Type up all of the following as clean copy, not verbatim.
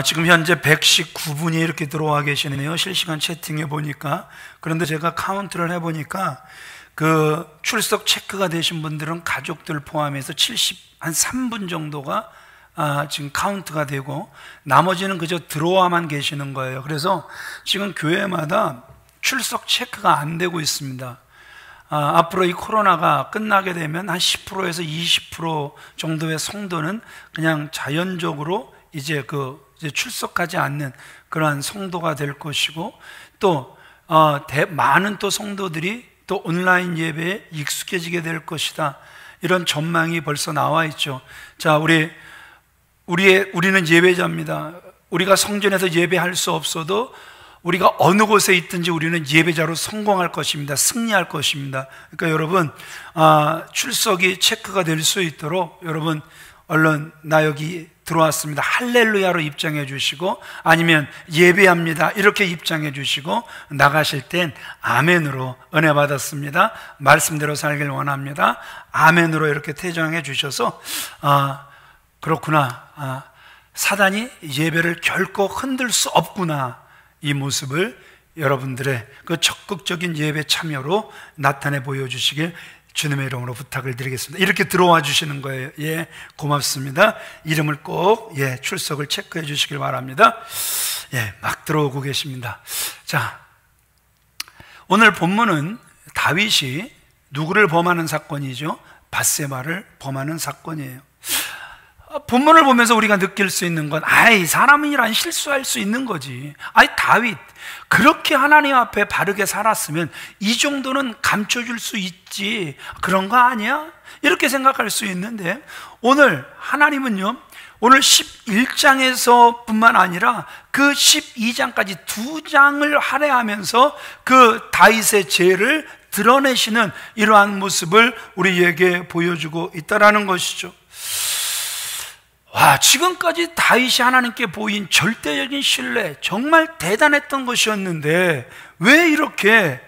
지금 현재 119분이 이렇게 들어와 계시네요. 실시간 채팅해 보니까. 그런데 제가 카운트를 해보니까 그 출석 체크가 되신 분들은 가족들 포함해서 한 3분 정도가 지금 카운트가 되고, 나머지는 그저 들어와만 계시는 거예요. 그래서 지금 교회마다 출석 체크가 안 되고 있습니다. 앞으로 이 코로나가 끝나게 되면 한 10%에서 20% 정도의 성도는 그냥 자연적으로 이제 출석하지 않는 그러한 성도가 될 것이고, 또 많은 또 성도들이 또 온라인 예배에 익숙해지게 될 것이다, 이런 전망이 벌써 나와 있죠. 자, 우리는 예배자입니다. 우리가 성전에서 예배할 수 없어도 우리가 어느 곳에 있든지 우리는 예배자로 성공할 것입니다. 승리할 것입니다. 그러니까 여러분, 출석이 체크가 될 수 있도록 여러분 얼른 나 여기 들어왔습니다, 할렐루야로 입장해 주시고, 아니면 예배합니다 이렇게 입장해 주시고, 나가실 땐 아멘으로 은혜 받았습니다, 말씀대로 살길 원합니다, 아멘으로 이렇게 퇴장해 주셔서 그렇구나, 사단이 예배를 결코 흔들 수 없구나, 이 모습을 여러분들의 그 적극적인 예배 참여로 나타내 보여주시길 주님의 이름으로 부탁을 드리겠습니다. 이렇게 들어와 주시는 거예요. 예, 고맙습니다. 이름을 꼭 출석을 체크해 주시길 바랍니다. 예, 막 들어오고 계십니다. 자, 오늘 본문은 다윗이 누구를 범하는 사건이죠? 밧세바를 범하는 사건이에요. 본문을 보면서 우리가 느낄 수 있는 건, 사람이란 실수할 수 있는 거지. 다윗 그렇게 하나님 앞에 바르게 살았으면 이 정도는 감춰줄 수 있지, 그런 거 아니야? 이렇게 생각할 수 있는데, 오늘 하나님은요, 오늘 11장에서 뿐만 아니라 그 12장까지 2장을 할애하면서 그 다윗의 죄를 드러내시는 이러한 모습을 우리에게 보여주고 있다는 것이죠. 지금까지 다윗이 하나님께 보인 절대적인 신뢰, 정말 대단했던 것이었는데 왜 이렇게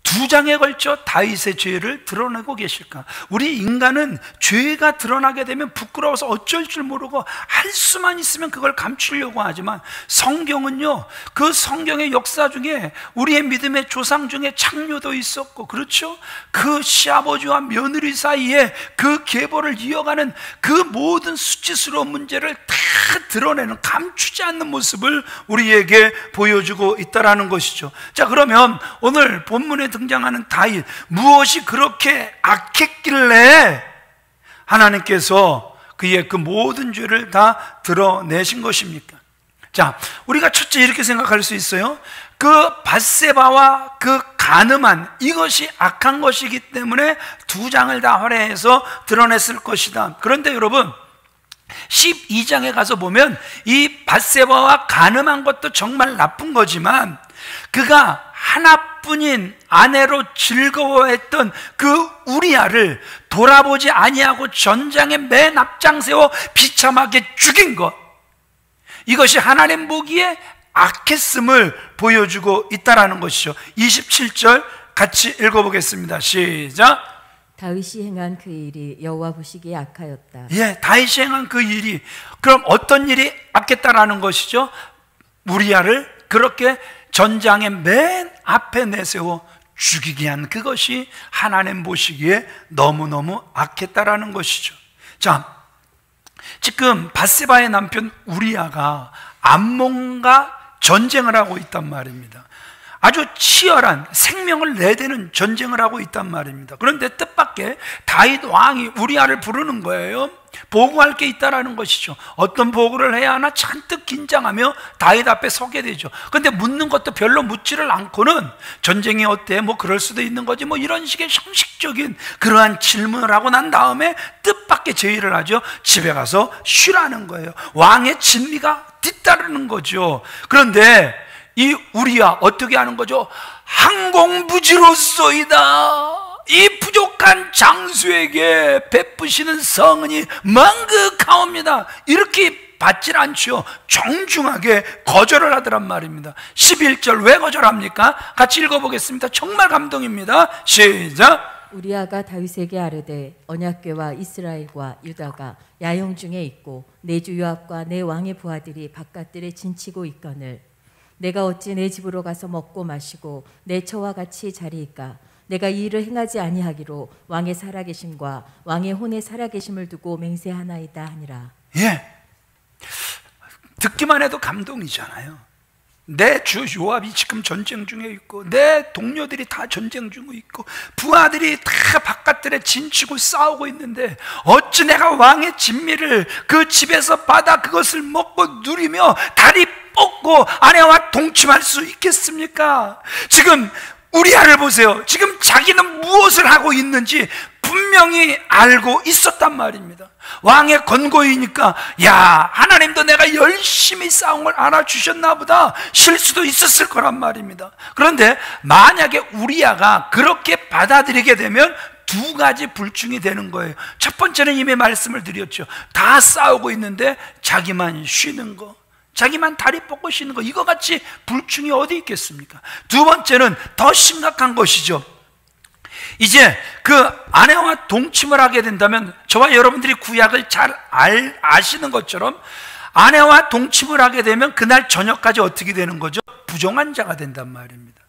2장에 걸쳐 다윗의 죄를 드러내고 계실까? 우리 인간은 죄가 드러나게 되면 부끄러워서 어쩔 줄 모르고 할 수만 있으면 그걸 감추려고 하지만, 성경은요, 그 성경의 역사 중에 우리의 믿음의 조상 중에 창녀도 있었고, 그렇죠? 그 시아버지와 며느리 사이에 그 계보를 이어가는 그 모든 수치스러운 문제를 다 드러내는, 감추지 않는 모습을 우리에게 보여주고 있다는 것이죠. 자, 그러면 오늘 본문에 등장하는 다윗, 무엇이 그렇게 악했길래 하나님께서 그의 그 모든 죄를 다 드러내신 것입니까? 자, 우리가 첫째 이렇게 생각할 수 있어요. 그 밧세바와 그 간음한, 이것이 악한 것이기 때문에 2장을 다 할애해서 드러냈을 것이다. 그런데 여러분, 12장에 가서 보면 이 밧세바와 간음한 것도 정말 나쁜 거지만, 그가 하나뿐인 아내로 즐거워했던 그 우리아를 돌아보지 아니하고 전장에 맨 앞장 세워 비참하게 죽인 것, 이것이 하나님 보기에 악했음을 보여주고 있다는 것이죠. 27절 같이 읽어보겠습니다. 시작. 다윗이 행한 그 일이 여호와 보시기에 악하였다. 예, 다윗이 행한 그 일이, 그럼 어떤 일이 악했다라는 것이죠? 우리아를 그렇게 전장의 맨 앞에 내세워 죽이게 한 그것이 하나님 보시기에 너무너무 악했다라는 것이죠. 자, 지금 밧세바의 남편 우리아가 암몬과 전쟁을 하고 있단 말입니다. 아주 치열한 생명을 내대는 전쟁을 하고 있단 말입니다. 그런데 뜻밖의 다윗 왕이 우리아를 부르는 거예요. 보고할 게 있다라는 것이죠. 어떤 보고를 해야 하나 잔뜩 긴장하며 다윗 앞에 서게 되죠. 그런데 묻는 것도 별로 묻지를 않고는, 전쟁이 어때? 뭐 그럴 수도 있는 거지, 뭐 이런 식의 형식적인 그러한 질문을 하고 난 다음에 뜻밖의 제의를 하죠. 집에 가서 쉬라는 거예요. 왕의 진리가 뒤따르는 거죠. 그런데 이 우리야 어떻게 하는 거죠? 항공부지로소이다. 이 부족한 장수에게 베푸시는 성은이 망극하옵니다. 이렇게 받질 않죠. 정중하게 거절을 하더란 말입니다. 11절 왜 거절합니까? 같이 읽어보겠습니다. 정말 감동입니다. 시작. 우리아가 다윗에게 아뢰되 언약궤와 이스라엘과 유다가 야영 중에 있고 내 주 요압과 내 왕의 부하들이 바깥들에 진치고 있거늘 내가 어찌 내 집으로 가서 먹고 마시고 내 처와 같이 자리이까? 내가 이 일을 행하지 아니하기로 왕의 살아계심과 왕의 혼의 살아계심을 두고 맹세하나이다 하니라. 예, 듣기만 해도 감동이잖아요. 내 주 요압이 지금 전쟁 중에 있고 내 동료들이 다 전쟁 중에 있고 부하들이 다 바깥들에 진치고 싸우고 있는데 어찌 내가 왕의 진미를 그 집에서 받아 그것을 먹고 누리며 다리 뻗고 아내와 동침할 수 있겠습니까? 지금 우리아를 보세요. 지금 자기는 무엇을 하고 있는지 분명히 알고 있었단 말입니다. 왕의 권고이니까 야, 하나님도 내가 열심히 싸운 걸 알아주셨나 보다, 실수도 있었을 거란 말입니다. 그런데 만약에 우리아가 그렇게 받아들이게 되면 두 가지 불충이 되는 거예요. 첫 번째는 이미 말씀을 드렸죠. 다 싸우고 있는데 자기만 쉬는 거, 자기만 다리 뻗고 쉬는 거, 이거 같이 불충이 어디 있겠습니까? 두 번째는 더 심각한 것이죠. 이제 그 아내와 동침을 하게 된다면, 저와 여러분들이 구약을 잘 아시는 것처럼 아내와 동침을 하게 되면 그날 저녁까지 어떻게 되는 거죠? 부정한 자가 된단 말입니다.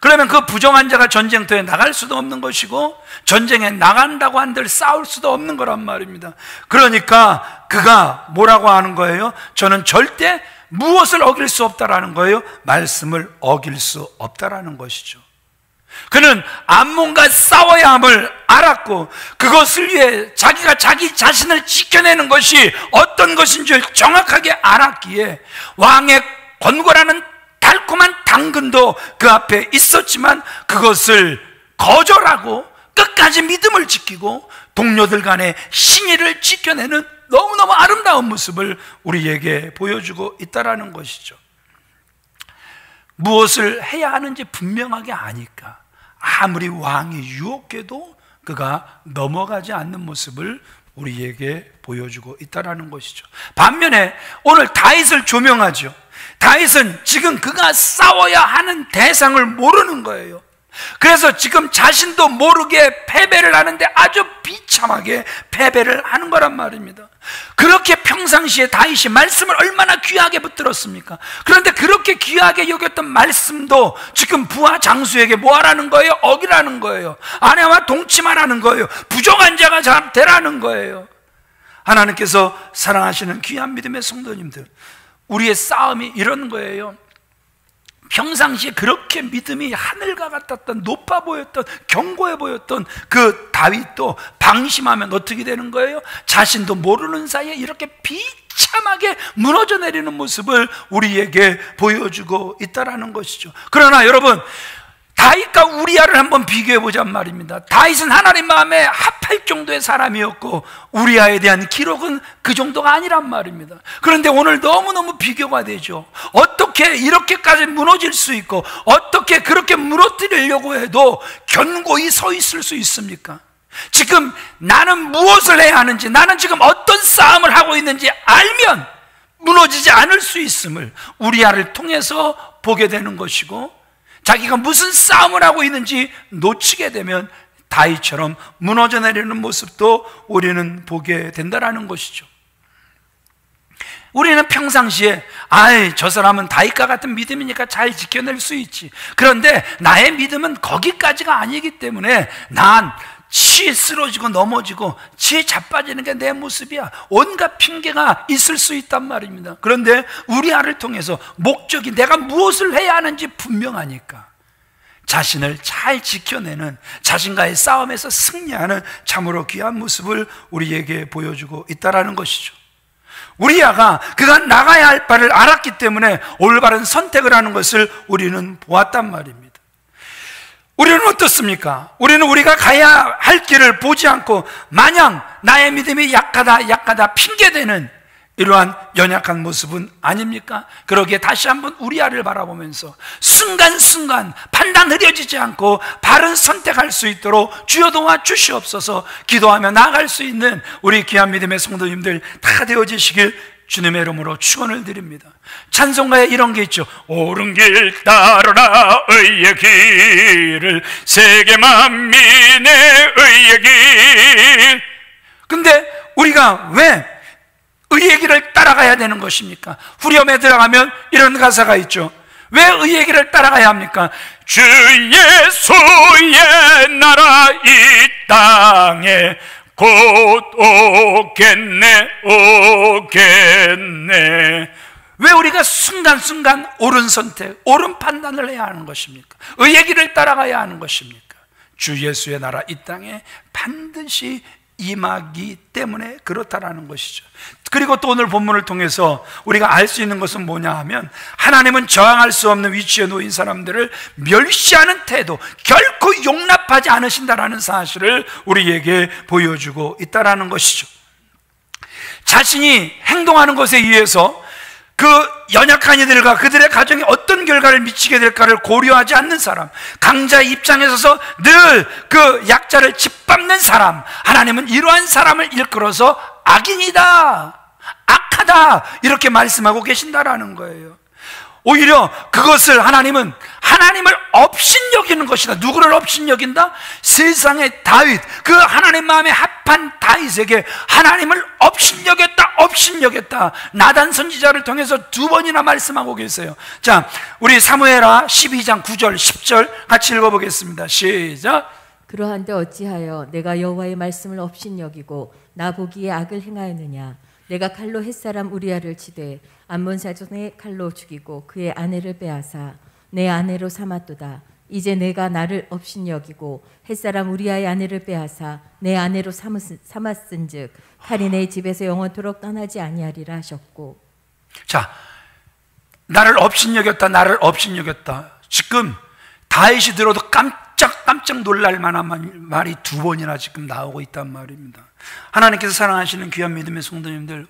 그러면 그 부정한 자가 전쟁터에 나갈 수도 없는 것이고 전쟁에 나간다고 한들 싸울 수도 없는 거란 말입니다. 그러니까 그가 뭐라고 하는 거예요? 저는 절대 무엇을 어길 수 없다라는 거예요? 말씀을 어길 수 없다라는 것이죠. 그는 암몬과 싸워야 함을 알았고 그것을 위해 자기가 자기 자신을 지켜내는 것이 어떤 것인 줄 정확하게 알았기에 왕의 권고라는 달콤한 당근도 그 앞에 있었지만 그것을 거절하고 끝까지 믿음을 지키고 동료들 간의 신의를 지켜내는 너무너무 아름다운 모습을 우리에게 보여주고 있다는 것이죠. 무엇을 해야 하는지 분명하게 아니까 아무리 왕이 유혹해도 그가 넘어가지 않는 모습을 우리에게 보여주고 있다는 것이죠. 반면에 오늘 다윗을 조명하죠. 다윗은 지금 그가 싸워야 하는 대상을 모르는 거예요. 그래서 지금 자신도 모르게 패배를 하는데 아주 비참하게 패배를 하는 거란 말입니다. 그렇게 평상시에 다윗이 말씀을 얼마나 귀하게 붙들었습니까? 그런데 그렇게 귀하게 여겼던 말씀도 지금 부하 장수에게 뭐 하라는 거예요? 어기라는 거예요. 아내와 동침하라는 거예요. 부정한 자가 잘 되라는 거예요. 하나님께서 사랑하시는 귀한 믿음의 성도님들, 우리의 싸움이 이런 거예요. 평상시에 그렇게 믿음이 하늘과 같았던, 높아 보였던, 견고해 보였던 그 다윗도 방심하면 어떻게 되는 거예요? 자신도 모르는 사이에 이렇게 비참하게 무너져 내리는 모습을 우리에게 보여주고 있다는 것이죠. 그러나 여러분, 다윗과 우리아를 한번 비교해 보자는 말입니다. 다윗은 하나님 마음에 합할 정도의 사람이었고 우리아에 대한 기록은 그 정도가 아니란 말입니다. 그런데 오늘 너무너무 비교가 되죠. 어떻게 이렇게까지 무너질 수 있고 어떻게 그렇게 무너뜨리려고 해도 견고히 서 있을 수 있습니까? 지금 나는 무엇을 해야 하는지, 나는 지금 어떤 싸움을 하고 있는지 알면 무너지지 않을 수 있음을 우리아를 통해서 보게 되는 것이고, 자기가 무슨 싸움을 하고 있는지 놓치게 되면 다윗처럼 무너져 내리는 모습도 우리는 보게 된다는 것이죠. 우리는 평상시에 저 사람은 다윗과 같은 믿음이니까 잘 지켜낼 수 있지, 그런데 나의 믿음은 거기까지가 아니기 때문에 난 치에 쓰러지고 넘어지고 치에 자빠지는 게 내 모습이야, 온갖 핑계가 있을 수 있단 말입니다. 그런데 우리아를 통해서 목적이 내가 무엇을 해야 하는지 분명하니까 자신을 잘 지켜내는, 자신과의 싸움에서 승리하는 참으로 귀한 모습을 우리에게 보여주고 있다는 것이죠. 우리아가 그가 나가야 할 바를 알았기 때문에 올바른 선택을 하는 것을 우리는 보았단 말입니다. 우리는 어떻습니까? 우리는 우리가 가야 할 길을 보지 않고 마냥 나의 믿음이 약하다 핑계대는 이러한 연약한 모습은 아닙니까? 그러기에 다시 한번 우리아를 바라보면서 순간순간 판단 흐려지지 않고 바른 선택할 수 있도록 주여 도와주시옵소서 기도하며 나아갈 수 있는 우리 귀한 믿음의 성도님들 다 되어지시길 주님의 이름으로 축원을 드립니다. 찬송가에 이런 게 있죠. 옳은 길 따르라 의의 길을 세계 만민의 의의 길. 근데 우리가 왜 의의 길을 따라가야 되는 것입니까? 후렴에 들어가면 이런 가사가 있죠. 왜 의의 길을 따라가야 합니까? 주 예수의 나라 이 땅에 곧 오겠네 오겠네. 왜 우리가 순간순간 옳은 선택, 옳은 판단을 해야 하는 것입니까? 의의 길을 따라가야 하는 것입니까? 주 예수의 나라 이 땅에 반드시 임하기 때문에 그렇다라는 것이죠. 그리고 또 오늘 본문을 통해서 우리가 알 수 있는 것은 뭐냐 하면, 하나님은 저항할 수 없는 위치에 놓인 사람들을 멸시하는 태도, 결코 용납하지 않으신다라는 사실을 우리에게 보여주고 있다라는 것이죠. 자신이 행동하는 것에 의해서 그 연약한 이들과 그들의 가정에 어떤 결과를 미치게 될까를 고려하지 않는 사람, 강자의 입장에 서서 늘 그 약자를 짓밟는 사람, 하나님은 이러한 사람을 일컬어서 악인이다, 악하다 이렇게 말씀하고 계신다라는 거예요. 오히려 그것을 하나님을 업신여기는 것이다. 누구를 업신여긴다? 세상의 다윗, 그 하나님 마음에 합한 다윗에게 하나님을 업신여겼다. 나단 선지자를 통해서 2번이나 말씀하고 계세요. 자, 우리 사무엘하 12장 9절 10절 같이 읽어보겠습니다. 시작. 그러한데 어찌하여 내가 여호와의 말씀을 업신여기고 나 보기에 악을 행하였느냐? 내가 칼로 햇사람 우리아를 치되 암몬 사전에 칼로 죽이고 그의 아내를 빼앗아 내 아내로 삼았도다. 이제 내가 나를 업신여기고 햇사람 우리아의 아내를 빼앗아 내 아내로 삼았은즉 칼이 내 집에서 영원토록 떠나지 아니하리라 하셨고. 자, 나를 업신여겼다, 나를 업신여겼다. 지금 다윗이 들어도 깜짝 놀랄 만한 말이 2번이나 지금 나오고 있단 말입니다. 하나님께서 사랑하시는 귀한 믿음의 성도님들,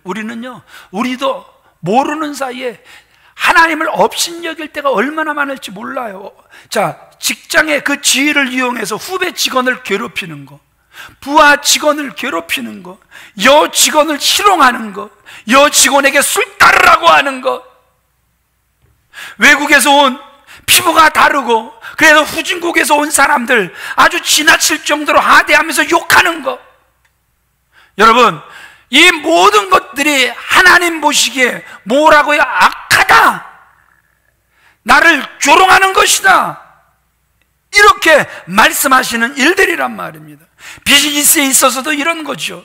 우리도 모르는 사이에 하나님을 업신여길 때가 얼마나 많을지 몰라요. 자, 직장의 그 지위를 이용해서 후배 직원을 괴롭히는 거, 부하 직원을 괴롭히는 거, 여 직원을 희롱하는 거, 여 직원에게 술 따르라고 하는 거, 외국에서 온 피부가 다르고 그래서 후진국에서 온 사람들 아주 지나칠 정도로 하대하면서 욕하는 거. 여러분, 이 모든 것들이 하나님 보시기에 뭐라고요? 악하다, 나를 조롱하는 것이다, 이렇게 말씀하시는 일들이란 말입니다. 비즈니스에 있어서도 이런 거죠.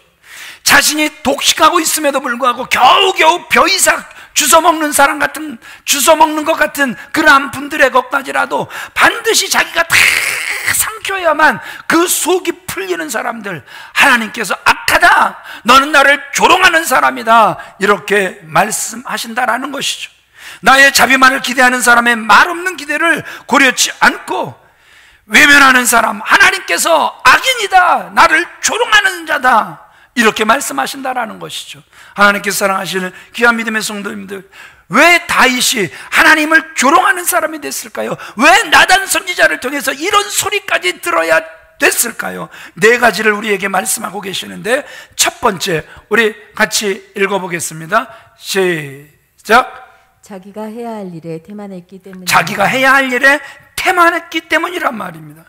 자신이 독식하고 있음에도 불구하고 겨우겨우 벼이삭 주워먹는 것 같은 그러한 분들의 것까지라도 반드시 자기가 다 삼켜야만 그 속이 풀리는 사람들, 하나님께서 악하다, 너는 나를 조롱하는 사람이다, 이렇게 말씀하신다라는 것이죠. 나의 자비만을 기대하는 사람의 말없는 기대를 고려치 않고 외면하는 사람, 하나님께서 악인이다, 나를 조롱하는 자다, 이렇게 말씀하신다라는 것이죠. 하나님께서 사랑하시는 귀한 믿음의 성도님들, 왜 다윗이 하나님을 조롱하는 사람이 됐을까요? 왜 나단 선지자를 통해서 이런 소리까지 들어야 됐을까요? 4가지를 우리에게 말씀하고 계시는데, 첫 번째, 우리 같이 읽어보겠습니다. 시작. 자기가 해야 할 일에 태만했기 때문이다. 자기가 해야 할 일에 태만했기 때문이란 말입니다.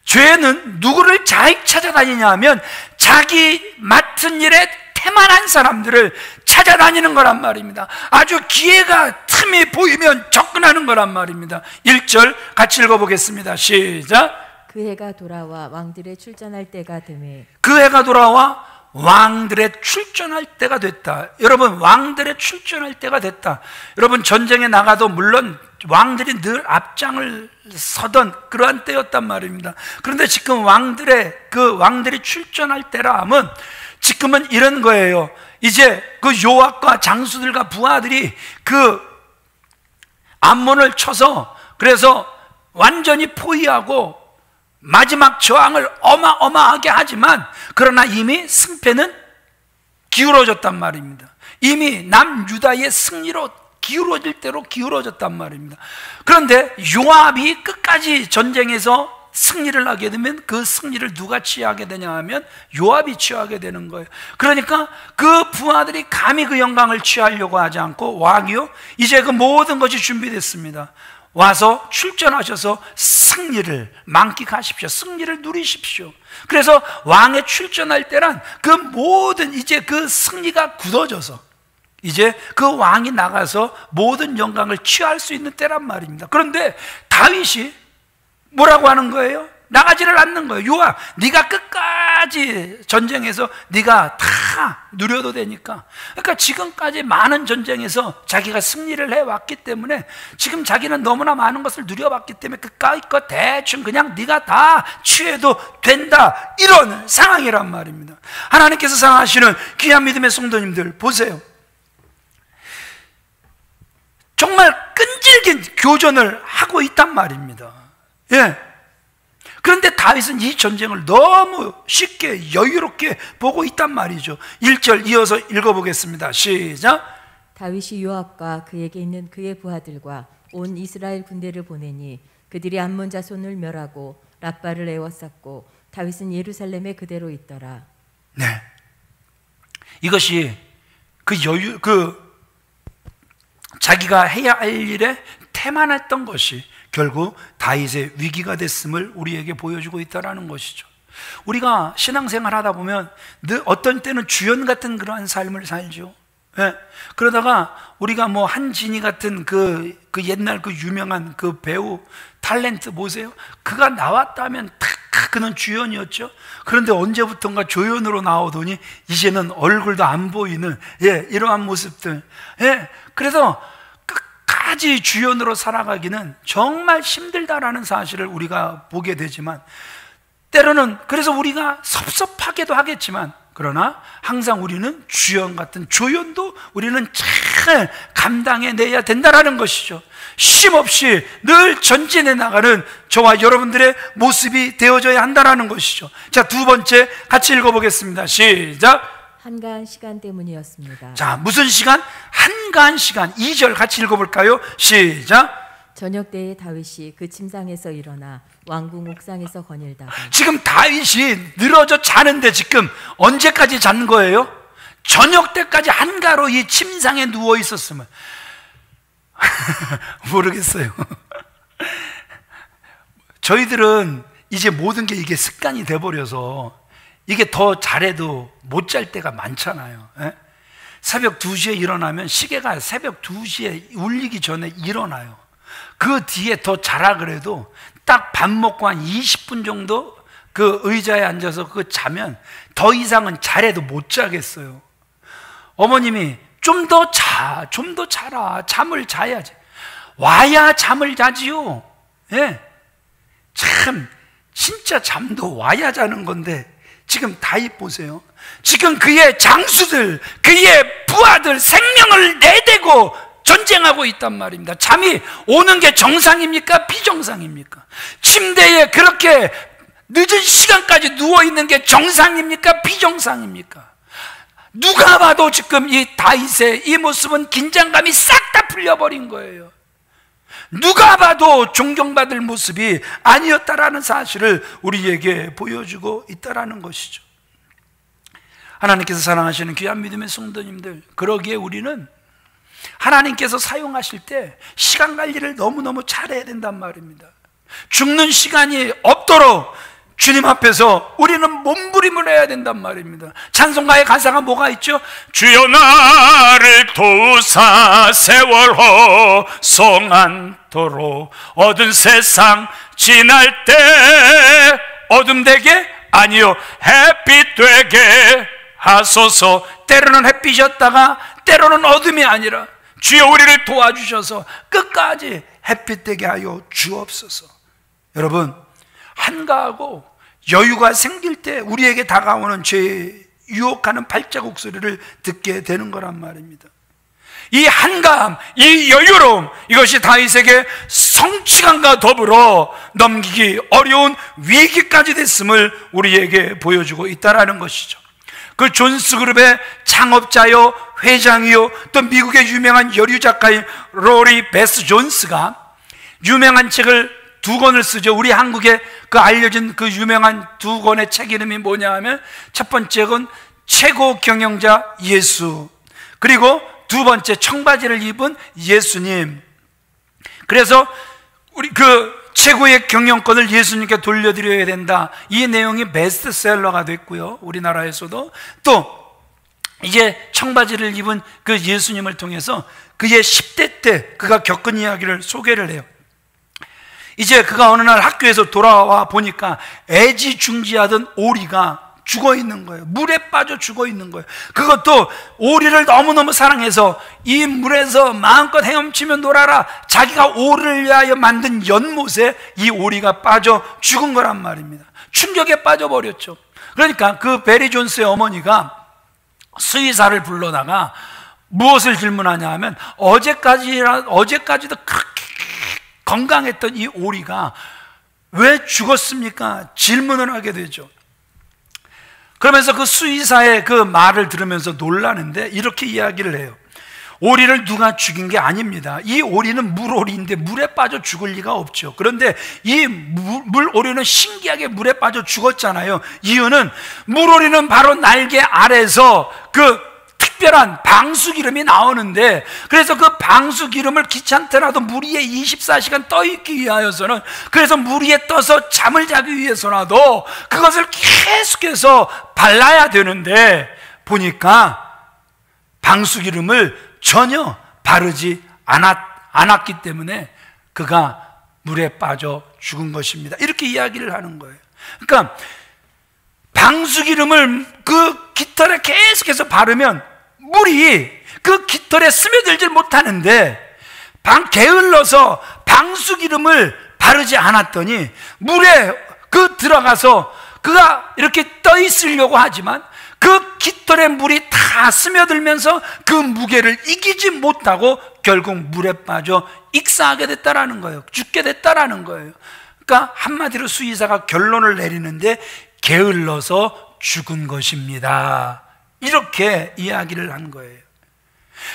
죄는 누구를 잘 찾아다니냐 하면 자기 맡은 일에 태만한 사람들을 찾아다니는 거란 말입니다. 아주 기회가, 틈이 보이면 접근하는 거란 말입니다. 1절 같이 읽어보겠습니다. 시작. 그 해가 돌아와 왕들의 출전할 때가 되매. 그 해가 돌아와 왕들의 출전할 때가 됐다. 여러분, 왕들의 출전할 때가 됐다. 여러분, 전쟁에 나가도 물론 왕들이 늘 앞장을 서던 그러한 때였단 말입니다. 그런데 지금 왕들이 출전할 때라 하면 지금은 이런 거예요. 이제 그 요압과 장수들과 부하들이 그 암몬을 쳐서, 그래서 완전히 포위하고 마지막 저항을 어마어마하게 하지만, 그러나 이미 승패는 기울어졌단 말입니다. 이미 남유다의 승리로 기울어질 대로 기울어졌단 말입니다. 그런데 요압이 끝까지 전쟁에서 승리를 하게 되면 그 승리를 누가 취하게 되냐 하면 요압이 취하게 되는 거예요. 그러니까 그 부하들이 감히 그 영광을 취하려고 하지 않고 왕이요, 이제 그 모든 것이 준비됐습니다. 와서 출전하셔서 승리를 만끽하십시오. 승리를 누리십시오. 그래서 왕의 출전할 때란 그 모든 이제 그 승리가 굳어져서 이제 그 왕이 나가서 모든 영광을 취할 수 있는 때란 말입니다. 그런데 다윗이 뭐라고 하는 거예요? 나가지를 않는 거예요. 요압, 네가 끝까지 전쟁에서 네가 다 누려도 되니까. 그러니까 지금까지 많은 전쟁에서 자기가 승리를 해왔기 때문에 지금 자기는 너무나 많은 것을 누려봤기 때문에 그까이 거 대충 그냥 네가 다 취해도 된다, 이런 상황이란 말입니다. 하나님께서 사랑하시는 귀한 믿음의 성도님들 보세요. 정말 끈질긴 교전을 하고 있단 말입니다. 예. 그런데 다윗은 이 전쟁을 너무 쉽게 여유롭게 보고 있단 말이죠. 1절 이어서 읽어보겠습니다. 시작. 다윗이 요압과 그에게 있는 그의 부하들과 온 이스라엘 군대를 보내니 그들이 암몬 자손을 멸하고 랍바를 에워쌌고 다윗은 예루살렘에 그대로 있더라. 네. 이것이 자기가 해야 할 일에 태만했던 것이 결국 다윗의 위기가 됐음을 우리에게 보여주고 있다는 것이죠. 우리가 신앙생활 하다 보면 늘 어떤 때는 주연 같은 그러한 삶을 살죠. 예. 그러다가 우리가 뭐 한진희 같은 그 옛날 그 유명한 그 배우 탤런트 보세요. 그가 나왔다면 탁 그는 주연이었죠. 그런데 언제부턴가 조연으로 나오더니 이제는 얼굴도 안 보이는, 예, 이러한 모습들. 예. 그래서 끝까지 주연으로 살아가기는 정말 힘들다라는 사실을 우리가 보게 되지만, 때로는 그래서 우리가 섭섭하게도 하겠지만, 그러나 항상 우리는 주연 같은 조연도 우리는 잘 감당해내야 된다라는 것이죠. 쉼없이 늘 전진해 나가는 저와 여러분들의 모습이 되어져야 한다는 것이죠. 자, 두 번째 같이 읽어보겠습니다. 시작. 한가한 시간 때문이었습니다. 자, 무슨 시간? 한가한 시간. 2절 같이 읽어볼까요? 시작. 저녁 때에 다윗이 그 침상에서 일어나 왕궁 옥상에서 거닐다가. 지금 다윗이 늘어져 자는데 지금 언제까지 잔 거예요? 저녁 때까지 한가로 이 침상에 누워 있었으면 모르겠어요. 저희들은 이제 모든 게 이게 습관이 돼버려서 이게 더 잘해도 못 잘 때가 많잖아요. 예? 새벽 2시에 일어나면 시계가 새벽 2시에 울리기 전에 일어나요. 그 뒤에 더 자라 그래도 딱 밥 먹고 한 20분 정도 그 의자에 앉아서 그 자면 더 이상은 잘해도 못 자겠어요. 어머님이 좀 더 자라. 잠을 자야지. 와야 잠을 자지요. 예. 참, 진짜 잠도 와야 자는 건데, 지금 다윗 보세요. 지금 그의 장수들, 그의 부하들 생명을 내대고 전쟁하고 있단 말입니다. 잠이 오는 게 정상입니까? 비정상입니까? 침대에 그렇게 늦은 시간까지 누워있는 게 정상입니까? 비정상입니까? 누가 봐도 지금 이 다윗의 이 모습은 긴장감이 싹 다 풀려버린 거예요. 누가 봐도 존경받을 모습이 아니었다라는 사실을 우리에게 보여주고 있다라는 것이죠. 하나님께서 사랑하시는 귀한 믿음의 성도님들, 그러기에 우리는 하나님께서 사용하실 때 시간 관리를 너무너무 잘해야 된단 말입니다. 죽는 시간이 없도록 주님 앞에서 우리는 몸부림을 해야 된단 말입니다. 찬송가의 가사가 뭐가 있죠? 주여 나를 도우사 세월 허송한도록 어두운 세상 지날 때 어둠 되게 아니요 햇빛 되게 하소서. 때로는 햇빛이었다가 때로는 어둠이 아니라 주여 우리를 도와주셔서 끝까지 햇빛 되게 하여 주옵소서. 여러분, 한가하고 여유가 생길 때 우리에게 다가오는 죄의 유혹하는 발자국 소리를 듣게 되는 거란 말입니다. 이 한가함, 이 여유로움, 이것이 다윗에게 성취감과 더불어 넘기기 어려운 위기까지 됐음을 우리에게 보여주고 있다는 것이죠. 그 존스 그룹의 창업자요 회장이요 또 미국의 유명한 여류 작가인 로리 베스 존스가 유명한 책을 두 권을 쓰죠. 우리 한국에 그 알려진 그 유명한 두 권의 책 이름이 뭐냐 하면, 첫 번째 건 최고 경영자 예수, 그리고 두 번째 청바지를 입은 예수님. 그래서 우리 그 최고의 경영권을 예수님께 돌려드려야 된다, 이 내용이 베스트셀러가 됐고요. 우리나라에서도 또 이제 청바지를 입은 그 예수님을 통해서 그의 10대 때 그가 겪은 이야기를 소개를 해요. 이제 그가 어느 날 학교에서 돌아와 보니까 애지중지하던 오리가 죽어 있는 거예요. 물에 빠져 죽어 있는 거예요. 그것도 오리를 너무너무 사랑해서 이 물에서 마음껏 헤엄치며 놀아라, 자기가 오리를 위하여 만든 연못에 이 오리가 빠져 죽은 거란 말입니다. 충격에 빠져버렸죠. 그러니까 그 베리 존스의 어머니가 수의사를 불러다가 무엇을 질문하냐 하면, 어제까지도 그렇게 건강했던 이 오리가 왜 죽었습니까? 질문을 하게 되죠. 그러면서 그 수의사의 그 말을 들으면서 놀라는데 이렇게 이야기를 해요. 오리를 누가 죽인 게 아닙니다. 이 오리는 물오리인데 물에 빠져 죽을 리가 없죠. 그런데 이 물오리는 신기하게 물에 빠져 죽었잖아요. 이유는 물오리는 바로 날개 아래서 그 특별한 방수기름이 나오는데, 그래서 그 방수기름을 귀찮더라도 물 위에 24시간 떠 있기 위하여서는, 그래서 물 위에 떠서 잠을 자기 위해서라도 그것을 계속해서 발라야 되는데, 보니까 방수기름을 전혀 바르지 않았기 때문에 그가 물에 빠져 죽은 것입니다. 이렇게 이야기를 하는 거예요. 그러니까 방수기름을 그 깃털에 계속해서 바르면 물이 그 깃털에 스며들질 못하는데, 게을러서 방수기름을 바르지 않았더니 물에 들어가서 그가 이렇게 떠 있으려고 하지만 그 깃털에 물이 다 스며들면서 그 무게를 이기지 못하고 결국 물에 빠져 익사하게 됐다라는 거예요. 죽게 됐다라는 거예요. 그러니까 한마디로 수의사가 결론을 내리는데, 게을러서 죽은 것입니다. 이렇게 이야기를 한 거예요.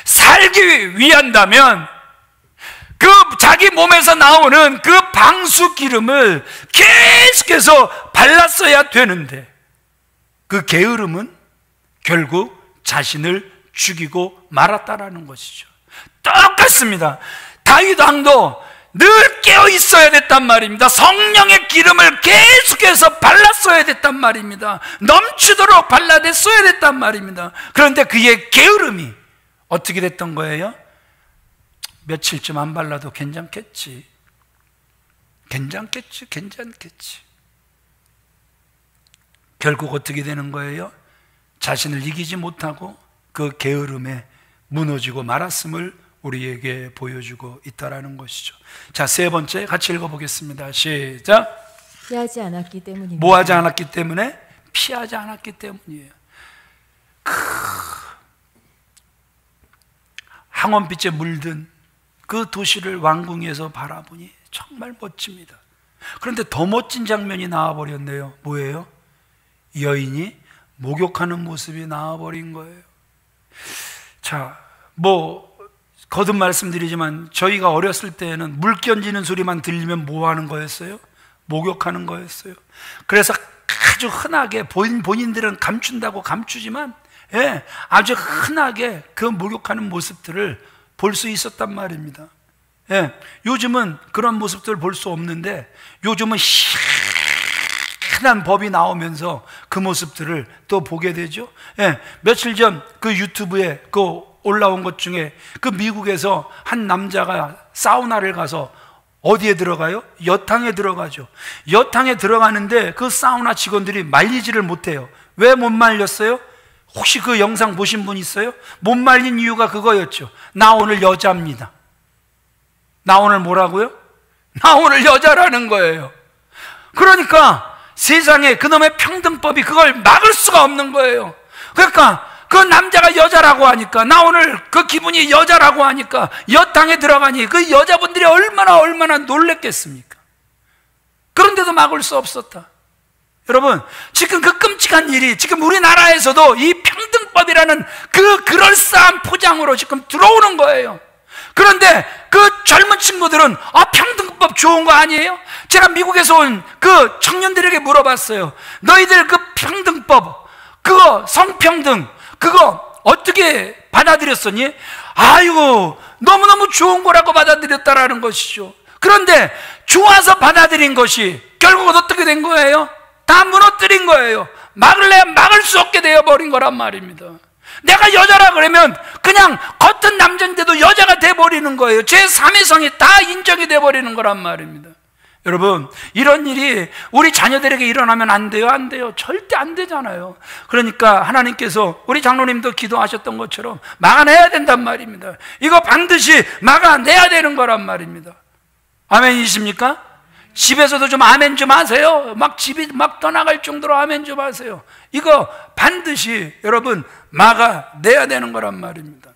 살기 위한다면 그 자기 몸에서 나오는 그 방수 기름을 계속해서 발랐어야 되는데, 그 게으름은 결국 자신을 죽이고 말았다라는 것이죠. 똑같습니다. 다윗 왕도 늘 깨어 있어야 됐단 말입니다. 성령의 기름을 계속해서 발랐어야 됐단 말입니다. 넘치도록 발라댔어야 됐단 말입니다. 그런데 그의 게으름이 어떻게 됐던 거예요? 며칠쯤 안 발라도 괜찮겠지. 결국 어떻게 되는 거예요? 자신을 이기지 못하고 그 게으름에 무너지고 말았음을 우리에게 보여주고 있다라는 것이죠. 자, 세 번째 같이 읽어보겠습니다. 시작. 피하지 않았기 때문입니다. 뭐 하지 않았기 때문에? 피하지 않았기 때문이에요. 항원빛에 물든 그 도시를 왕궁에서 바라보니 정말 멋집니다. 그런데 더 멋진 장면이 나와버렸네요. 뭐예요? 여인이 목욕하는 모습이 나와버린 거예요. 자, 거듭 말씀드리지만 저희가 어렸을 때에는 물 견지는 소리만 들리면 뭐 하는 거였어요? 목욕하는 거였어요. 그래서 아주 흔하게 본인들은 감춘다고 감추지만, 아주 흔하게 그 목욕하는 모습들을 볼 수 있었단 말입니다. 요즘은 그런 모습들을 볼 수 없는데, 요즘은 희한한 법이 나오면서 그 모습들을 또 보게 되죠. 며칠 전 그 유튜브에 올라온 것 중에 그 미국에서 한 남자가 사우나를 가서 어디에 들어가요? 여탕에 들어가죠. 여탕에 들어가는데 그 사우나 직원들이 말리지를 못해요. 왜 못 말렸어요? 혹시 그 영상 보신 분 있어요? 못 말린 이유가 그거였죠. 나 오늘 여자입니다. 나 오늘 뭐라고요? 나 오늘 여자라는 거예요. 그러니까 세상에 그놈의 평등법이 그걸 막을 수가 없는 거예요. 그러니까 그 남자가 여자라고 하니까, 나 오늘 그 기분이 여자라고 하니까 여탕에 들어가니 그 여자분들이 얼마나 놀랬겠습니까? 그런데도 막을 수 없었다. 여러분, 지금 그 끔찍한 일이 지금 우리나라에서도 이 평등법이라는 그 그럴싸한 포장으로 지금 들어오는 거예요. 그런데 그 젊은 친구들은 평등법 좋은 거 아니에요? 제가 미국에서 온 그 청년들에게 물어봤어요. 너희들 그 평등법, 그거 성평등, 그거 어떻게 받아들였었니? 아이고, 너무너무 좋은 거라고 받아들였다라는 것이죠. 그런데 좋아서 받아들인 것이 결국은 어떻게 된 거예요? 다 무너뜨린 거예요. 막을래야 막을 수 없게 되어버린 거란 말입니다. 내가 여자라 그러면 그냥 겉은 남자인데도 여자가 돼버리는 거예요. 제 3위성이 다 인정이 돼버리는 거란 말입니다. 여러분, 이런 일이 우리 자녀들에게 일어나면 안 돼요? 안 돼요? 절대 안 되잖아요. 그러니까 하나님께서 우리 장로님도 기도하셨던 것처럼 막아내야 된단 말입니다. 이거 반드시 막아내야 되는 거란 말입니다. 아멘이십니까? 집에서도 좀 아멘 좀 하세요. 막 집이 막 떠나갈 정도로 아멘 좀 하세요. 이거 반드시 여러분 막아내야 되는 거란 말입니다.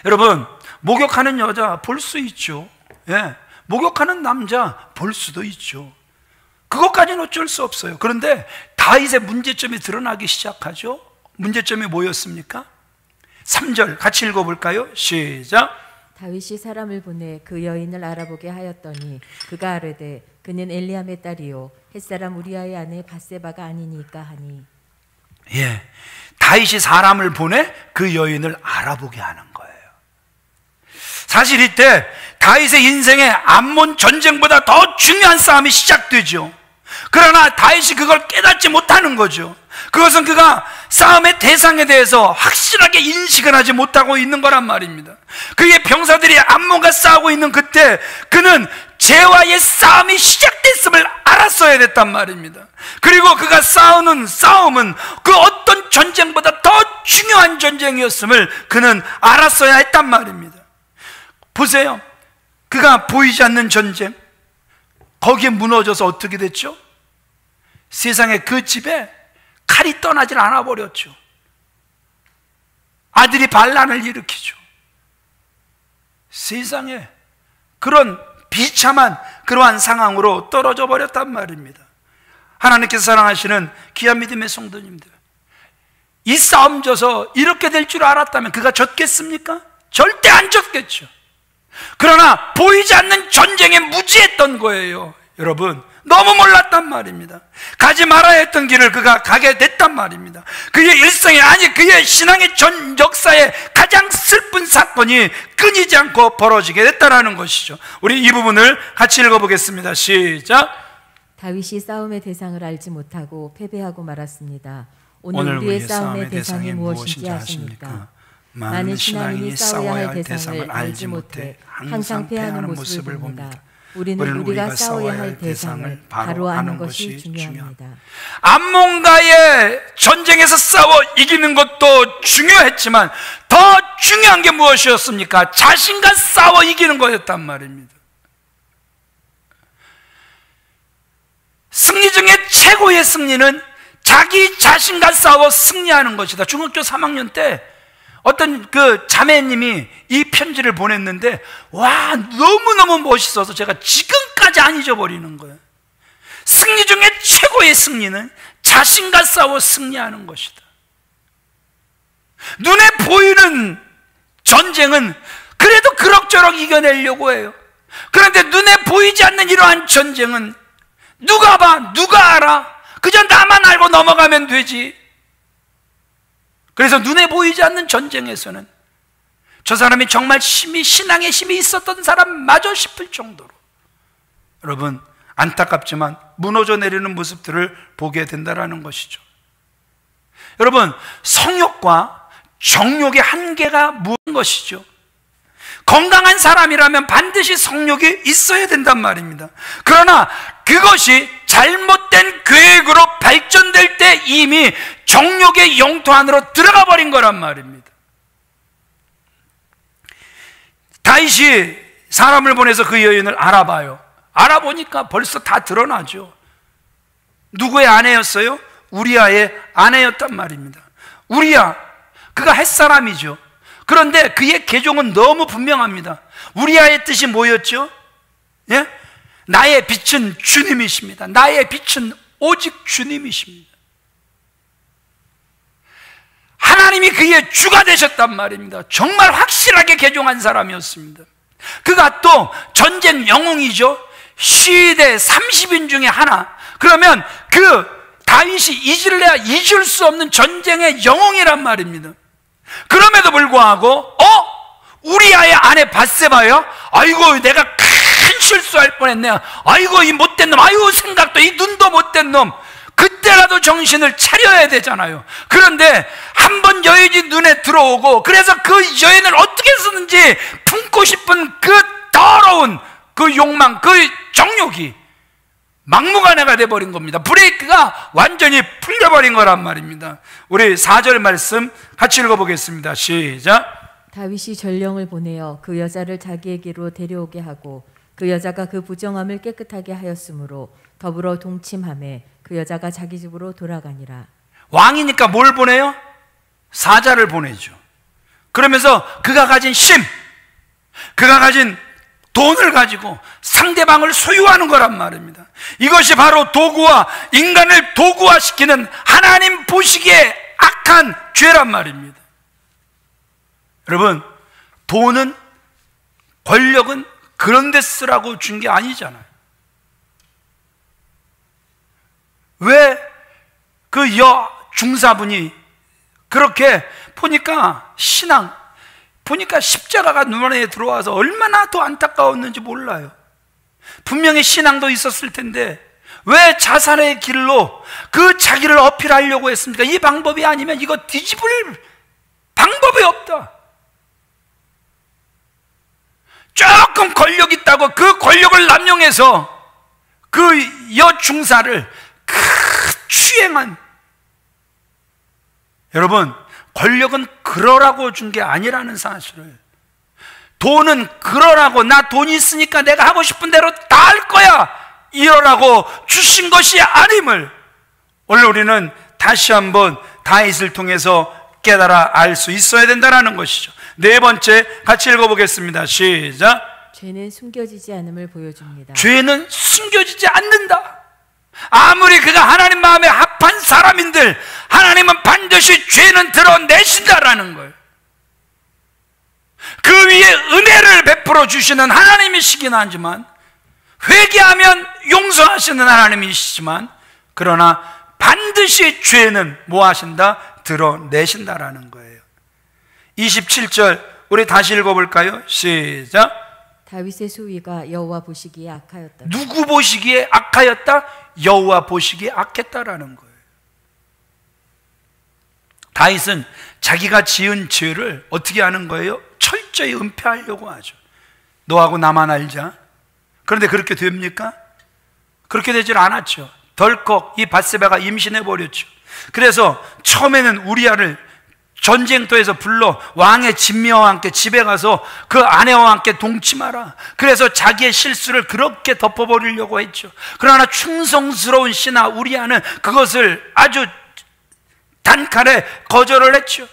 여러분, 목욕하는 여자 볼 수 있죠. 예. 목욕하는 남자 볼 수도 있죠. 그것까지는 어쩔 수 없어요. 그런데 다윗의 문제점이 드러나기 시작하죠. 문제점이 뭐였습니까? 3절 같이 읽어볼까요? 시작. 다윗이 사람을 보내 그 여인을 알아보게 하였더니 그가 아뢰되 그는 엘리암의 딸이요 햇사람 우리아의 아내 밧세바가 아니니까 하니. 예, 다윗이 사람을 보내 그 여인을 알아보게 하는 거예요. 사실 이때 다윗의 인생에 암몬 전쟁보다 더 중요한 싸움이 시작되죠. 그러나 다윗이 그걸 깨닫지 못하는 거죠. 그것은 그가 싸움의 대상에 대해서 확실하게 인식을 하지 못하고 있는 거란 말입니다. 그의 병사들이 암몬과 싸우고 있는 그때 그는 죄와의 싸움이 시작됐음을 알았어야 됐단 말입니다. 그리고 그가 싸우는 싸움은 그 어떤 전쟁보다 더 중요한 전쟁이었음을 그는 알았어야 했단 말입니다. 보세요. 그가 보이지 않는 전쟁, 거기에 무너져서 어떻게 됐죠? 세상에 그 집에 칼이 떠나질 않아 버렸죠. 아들이 반란을 일으키죠. 세상에 그런 비참한 그러한 상황으로 떨어져 버렸단 말입니다. 하나님께서 사랑하시는 귀한 믿음의 성도님들, 이 싸움 져서 이렇게 될 줄 알았다면 그가 졌겠습니까? 절대 안 졌겠죠. 그러나 보이지 않는 전쟁에 무지했던 거예요. 여러분, 너무 몰랐단 말입니다. 가지 말아야 했던 길을 그가 가게 됐단 말입니다. 그의 일생에, 아니 그의 신앙의 전 역사에 가장 슬픈 사건이 끊이지 않고 벌어지게 됐다는 것이죠. 우리 이 부분을 같이 읽어보겠습니다. 시작. 다윗이 싸움의 대상을 알지 못하고 패배하고 말았습니다. 오늘 우리의 싸움의 대상이 무엇인지 아십니까? 나는 신앙인이 싸워야 할 대상을 알지 못해 항상 패하는 모습을 봅니다. 우리는 우리가 싸워야 할 대상을 바로 아는 것이 중요합니다. 암몬과의 전쟁에서 싸워 이기는 것도 중요했지만 더 중요한 게 무엇이었습니까? 자신과 싸워 이기는 거였단 말입니다. 승리 중에 최고의 승리는 자기 자신과 싸워 승리하는 것이다. 중학교 3학년 때 어떤 그 자매님이 이 편지를 보냈는데, 와, 너무너무 멋있어서 제가 지금까지 안 잊어버리는 거예요. 승리 중에 최고의 승리는 자신과 싸워 승리하는 것이다. 눈에 보이는 전쟁은 그래도 그럭저럭 이겨내려고 해요. 그런데 눈에 보이지 않는 이러한 전쟁은 누가 봐, 누가 알아? 그저 나만 알고 넘어가면 되지. 그래서 눈에 보이지 않는 전쟁에서는 저 사람이 정말 신앙의 힘이 있었던 사람마저 싶을 정도로, 여러분, 안타깝지만 무너져 내리는 모습들을 보게 된다는 것이죠. 여러분, 성욕과 정욕의 한계가 무엇인 것이죠? 건강한 사람이라면 반드시 성욕이 있어야 된단 말입니다. 그러나 그것이 잘못된 계획으로 발전될 때 이미 정욕의 영토 안으로 들어가 버린 거란 말입니다. 다윗이 사람을 보내서 그 여인을 알아봐요. 알아보니까 벌써 다 드러나죠. 누구의 아내였어요? 우리아의 아내였단 말입니다. 우리아, 그가 햇사람이죠. 그런데 그의 계종은 너무 분명합니다. 우리아의 뜻이 뭐였죠? 예? 나의 빛은 주님이십니다. 나의 빛은 오직 주님이십니다. 하나님이 그의 주가 되셨단 말입니다. 정말 확실하게 개종한 사람이었습니다. 그가 또 전쟁 영웅이죠. 시대 30인 중에 하나. 그러면 그 다윗이 잊을 수 없는 전쟁의 영웅이란 말입니다. 그럼에도 불구하고 우리아의 아내 밧세바요? 아이고 내가 큰 실수할 뻔했네. 아이고 이 못된 놈. 아이고 생각도 이 눈도 못된 놈. 그때라도 정신을 차려야 되잖아요. 그런데 한번 여인이 눈에 들어오고, 그래서 그 여인을 어떻게 쓰는지 품고 싶은 그 더러운 그 욕망, 그 정욕이 막무가내가 돼버린 겁니다. 브레이크가 완전히 풀려버린 거란 말입니다. 우리 4절 말씀 같이 읽어보겠습니다. 시작. 다윗이 전령을 보내어 그 여자를 자기에게로 데려오게 하고 그 여자가 그 부정함을 깨끗하게 하였으므로 더불어 동침하매 그 여자가 자기 집으로 돌아가니라. 왕이니까 뭘 보내요? 사자를 보내죠. 그러면서 그가 가진 심, 그가 가진 돈을 가지고 상대방을 소유하는 거란 말입니다. 이것이 바로 도구와, 인간을 도구화시키는 하나님 보시기에 악한 죄란 말입니다. 여러분, 돈은, 권력은 그런 데 쓰라고 준 게 아니잖아요. 왜 그 중사분이 그렇게 보니까 보니까 십자가가 눈안에 들어와서 얼마나 더 안타까웠는지 몰라요. 분명히 신앙도 있었을 텐데 왜 자살의 길로 그 자기를 어필하려고 했습니까? 이 방법이 아니면 이거 뒤집을 방법이 없다. 조금 권력 있다고 그 권력을 남용해서 그 여중사를 추행한. 여러분, 권력은 그러라고 준 게 아니라는 사실을, 돈은 그러라고, 나 돈 있으니까 내가 하고 싶은 대로 다 할 거야 이러라고 주신 것이 아님을 오늘 우리는 다시 한번 다윗을 통해서 깨달아 알 수 있어야 된다는 것이죠. 네 번째 같이 읽어보겠습니다. 시작. 죄는 숨겨지지 않음을 보여줍니다. 죄는 숨겨지지 않는다. 아무리 그가 하나님 마음에 합한 사람인들 하나님은 반드시 죄는 드러내신다라는 걸. 그 위에 은혜를 베풀어 주시는 하나님이시긴 하지만, 회개하면 용서하시는 하나님이시지만, 그러나 반드시 죄는 뭐 하신다? 드러내신다라는 거예요. 27절 우리 다시 읽어볼까요? 시작. 다윗의 수위가 여호와 보시기에 악하였다. 누구 보시기에 악하였다? 여호와 보시기에 악했다라는 거예요. 다윗은 자기가 지은 죄를 어떻게 하는 거예요? 철저히 은폐하려고 하죠. 너하고 나만 알자. 그런데 그렇게 됩니까? 그렇게 되질 않았죠. 덜컥 이 밧세바가 임신해 버렸죠. 그래서 처음에는 우리아를 전쟁터에서 불러 왕의 진미와 함께 집에 가서 그 아내와 함께 동침하라. 그래서 자기의 실수를 그렇게 덮어버리려고 했죠. 그러나 충성스러운 신하 우리아는 그것을 아주 단칼에 거절을 했죠.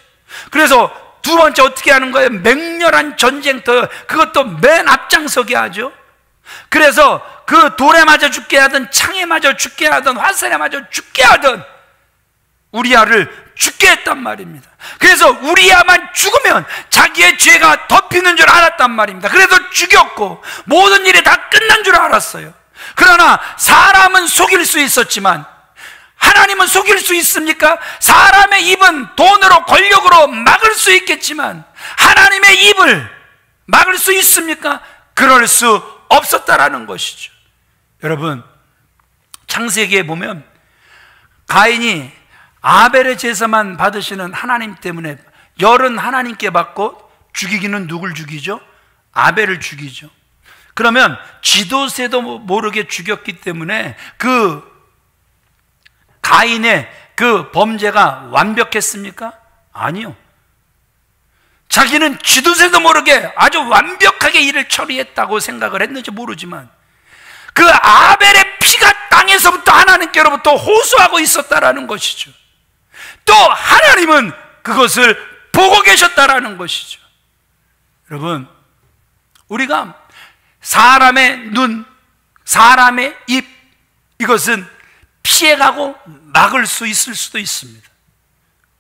그래서 두 번째 어떻게 하는 거예요? 맹렬한 전쟁터, 그것도 맨 앞장서게 하죠. 그래서 그 돌에 맞아 죽게 하든 창에 맞아 죽게 하든 화살에 맞아 죽게 하든 우리아를 죽게 했단 말입니다. 그래서 우리아만 죽으면 자기의 죄가 덮이는 줄 알았단 말입니다. 그래서 죽였고 모든 일이 다 끝난 줄 알았어요. 그러나 사람은 속일 수 있었지만 하나님은 속일 수 있습니까? 사람의 입은 돈으로 권력으로 막을 수 있겠지만 하나님의 입을 막을 수 있습니까? 그럴 수 없었다라는 것이죠. 여러분, 창세기에 보면 가인이 아벨의 제사만 받으시는 하나님 때문에 열은 하나님께 받고 죽이기는 누굴 죽이죠? 아벨을 죽이죠. 그러면 지도새도 모르게 죽였기 때문에 그 가인의 그 범죄가 완벽했습니까? 아니요. 자기는 지도새도 모르게 아주 완벽하게 일을 처리했다고 생각을 했는지 모르지만 그 아벨의 피가 땅에서부터 하나님께로부터 호소하고 있었다라는 것이죠. 또 하나님은 그것을 보고 계셨다라는 것이죠. 여러분, 우리가 사람의 눈, 사람의 입, 이것은 피해가고 막을 수 있을 수도 있습니다.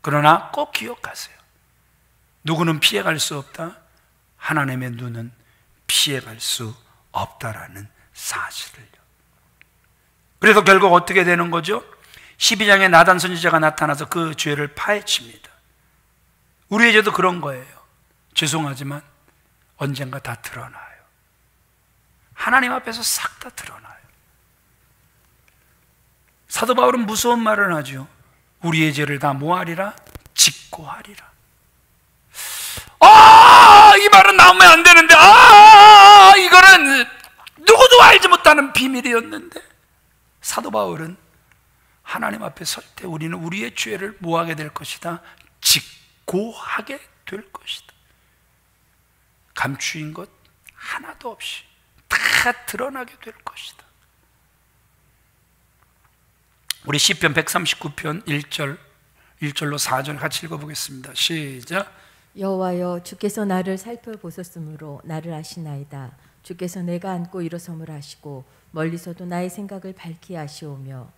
그러나 꼭 기억하세요. 누구는 피해갈 수 없다. 하나님의 눈은 피해갈 수 없다라는 사실을요. 그래서 결국 어떻게 되는 거죠? 12장에 나단 선지자가 나타나서 그 죄를 파헤칩니다. 우리의 죄도 그런 거예요. 죄송하지만 언젠가 다 드러나요. 하나님 앞에서 싹 다 드러나요. 사도 바울은 무서운 말을 하죠. 우리의 죄를 다 뭐하리라? 직고하리라. 이 말은 나오면 안 되는데, 이거는 누구도 알지 못하는 비밀이었는데, 사도 바울은 하나님 앞에 설 때 우리는 우리의 죄를 뭐하게 될 것이다? 직고하게 될 것이다. 감추인 것 하나도 없이 다 드러나게 될 것이다. 우리 시편 139편 1절로 4절 같이 읽어보겠습니다. 시작. 여호와여, 주께서 나를 살펴보셨으므로 나를 아시나이다. 주께서 내가 앉고 일어섬을 아시고 멀리서도 나의 생각을 밝히 아시오며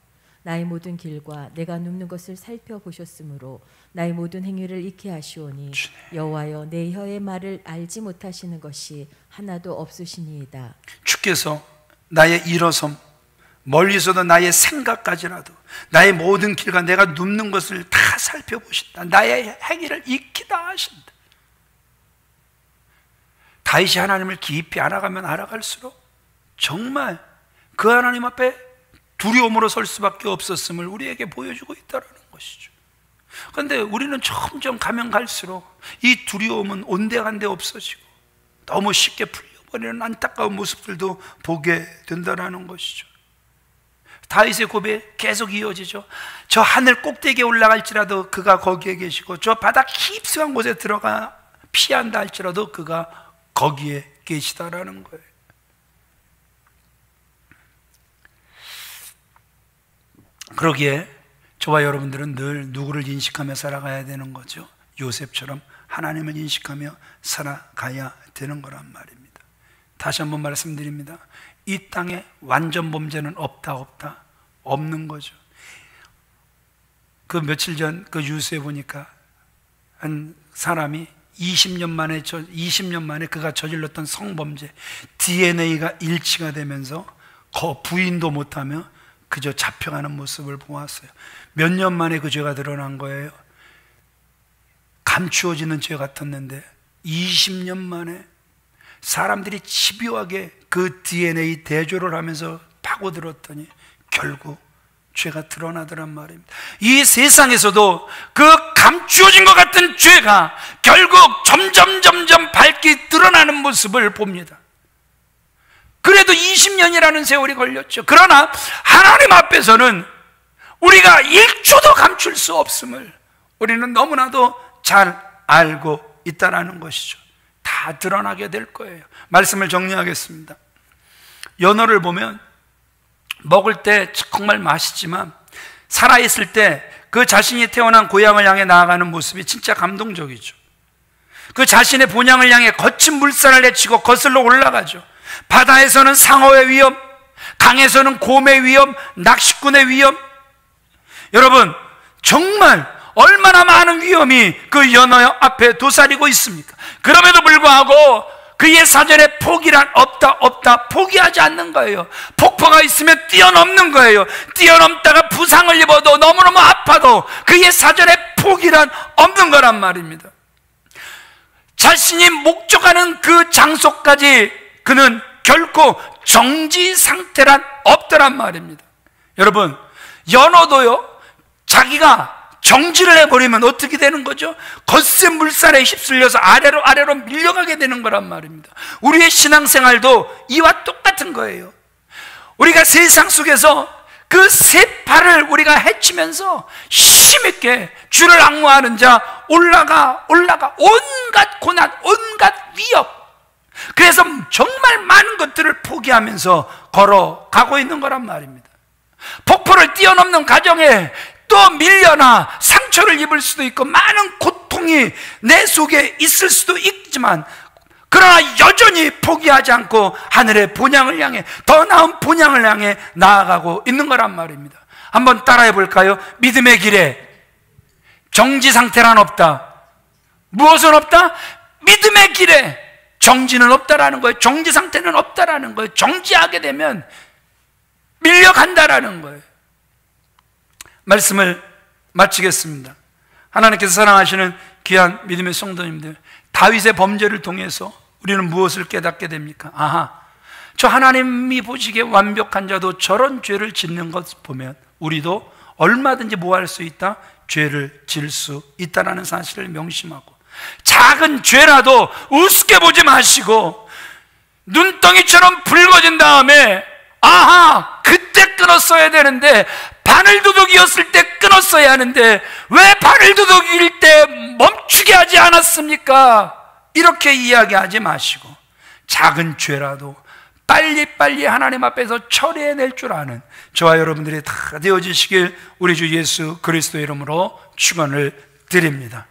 나의 모든 길과 내가 눕는 것을 살펴보셨으므로 나의 모든 행위를 익히 아시오니 여호와여, 내 혀의 말을 알지 못하시는 것이 하나도 없으시니이다. 주께서 나의 일어섬, 멀리서도 나의 생각까지라도 나의 모든 길과 내가 눕는 것을 다 살펴보신다. 나의 행위를 익히 다 하신다. 다윗이 하나님을 깊이 알아가면 알아갈수록 정말 그 하나님 앞에 두려움으로 설 수밖에 없었음을 우리에게 보여주고 있다는 것이죠. 그런데 우리는 점점 가면 갈수록 이 두려움은 온데간데 없어지고 너무 쉽게 풀려버리는 안타까운 모습들도 보게 된다는 것이죠. 다윗의 고백 계속 이어지죠. 저 하늘 꼭대기에 올라갈지라도 그가 거기에 계시고 저 바다 깊숙한 곳에 들어가 피한다 할지라도 그가 거기에 계시다라는 거예요. 그러기에 저와 여러분들은 늘 누구를 인식하며 살아가야 되는 거죠? 요셉처럼 하나님을 인식하며 살아가야 되는 거란 말입니다. 다시 한번 말씀드립니다. 이 땅에 완전 범죄는 없는 거죠. 그 며칠 전 그 뉴스에 보니까 한 사람이 20년 만에 그가 저질렀던 성범죄 DNA가 일치가 되면서 부인도 못하며 그저 잡혀가는 모습을 보았어요. 몇 년 만에 그 죄가 드러난 거예요. 감추어지는 죄 같았는데 20년 만에 사람들이 집요하게 그 DNA 대조를 하면서 파고들었더니 결국 죄가 드러나더란 말입니다. 이 세상에서도 그 감추어진 것 같은 죄가 결국 점점 밝게 드러나는 모습을 봅니다. 그래도 20년이라는 세월이 걸렸죠. 그러나 하나님 앞에서는 우리가 1초도 감출 수 없음을 우리는 너무나도 잘 알고 있다는 것이죠. 다 드러나게 될 거예요. 말씀을 정리하겠습니다. 연어를 보면 먹을 때 정말 맛있지만 살아있을 때 그 자신이 태어난 고향을 향해 나아가는 모습이 진짜 감동적이죠. 그 자신의 본향을 향해 거친 물살을 헤치고 거슬러 올라가죠. 바다에서는 상어의 위험, 강에서는 곰의 위험, 낚시꾼의 위험. 여러분, 정말 얼마나 많은 위험이 그 연어 앞에 도사리고 있습니까? 그럼에도 불구하고 그의 사전에 포기란 없다 포기하지 않는 거예요. 폭포가 있으면 뛰어넘는 거예요. 뛰어넘다가 부상을 입어도 너무너무 아파도 그의 사전에 포기란 없는 거란 말입니다. 자신이 목적하는 그 장소까지 그는 결코 정지 상태란 없더란 말입니다. 여러분, 연어도요, 자기가 정지를 해버리면 어떻게 되는 거죠? 거센 물살에 휩쓸려서 아래로 밀려가게 되는 거란 말입니다. 우리의 신앙생활도 이와 똑같은 거예요. 우리가 세상 속에서 그 세파를 우리가 헤치면서 힘있게 주를 앙모하는 자 올라가 온갖 고난, 온갖 위협, 그래서 정말 많은 것들을 포기하면서 걸어가고 있는 거란 말입니다. 폭포를 뛰어넘는 과정에 또 밀려나 상처를 입을 수도 있고 많은 고통이 내 속에 있을 수도 있지만 그러나 여전히 포기하지 않고 하늘의 본향을 향해, 더 나은 본향을 향해 나아가고 있는 거란 말입니다. 한번 따라해 볼까요? 믿음의 길에 정지 상태란 없다. 무엇은 없다? 믿음의 길에 정지는 없다라는 거예요. 정지 상태는 없다라는 거예요. 정지하게 되면 밀려간다라는 거예요. 말씀을 마치겠습니다. 하나님께서 사랑하시는 귀한 믿음의 성도님들, 다윗의 범죄를 통해서 우리는 무엇을 깨닫게 됩니까? 아하, 저 하나님이 보시기에 완벽한 자도 저런 죄를 짓는 것 보면 우리도 얼마든지 뭐 할 수 있다? 죄를 지을 수 있다는 사실을 명심하고, 작은 죄라도 우습게 보지 마시고 눈덩이처럼 붉어진 다음에 아하, 그때 끊었어야 되는데, 바늘도둑이었을 때 끊었어야 하는데 왜 바늘도둑일 때 멈추게 하지 않았습니까? 이렇게 이야기하지 마시고 작은 죄라도 빨리빨리 하나님 앞에서 처리해낼 줄 아는 저와 여러분들이 다 되어지시길 우리 주 예수 그리스도의 이름으로 축원을 드립니다.